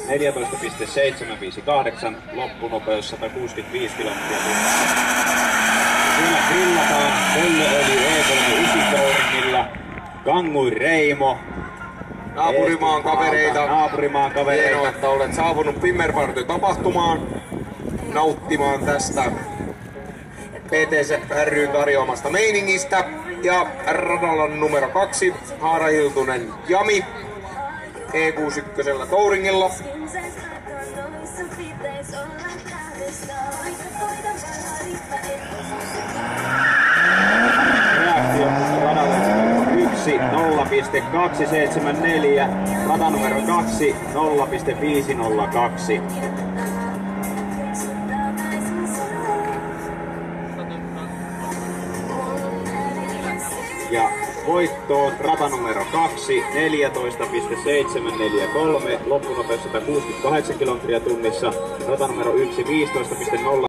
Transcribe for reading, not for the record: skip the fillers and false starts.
14,758, loppunopeus 165 kilometriä tunnissa. Siellä grillataan Pöllööljy E39, Kanguin Reimo. Naapurimaan kavereita. Hienoa, että olet saapunut Pimmerparty-tapahtumaan nauttimaan tästä PTC ryn tarjoamasta meiningistä. Ja radalla numero 2, Haara Hiltunen Jami E61 Touringilla. Reaktio radalle 1, 0,274, rata numero 2, 0,502. Ja voittoon rata numero 2, 14,743, loppunopeus 168 kilometriä tunnissa, rata numero 1, 15,0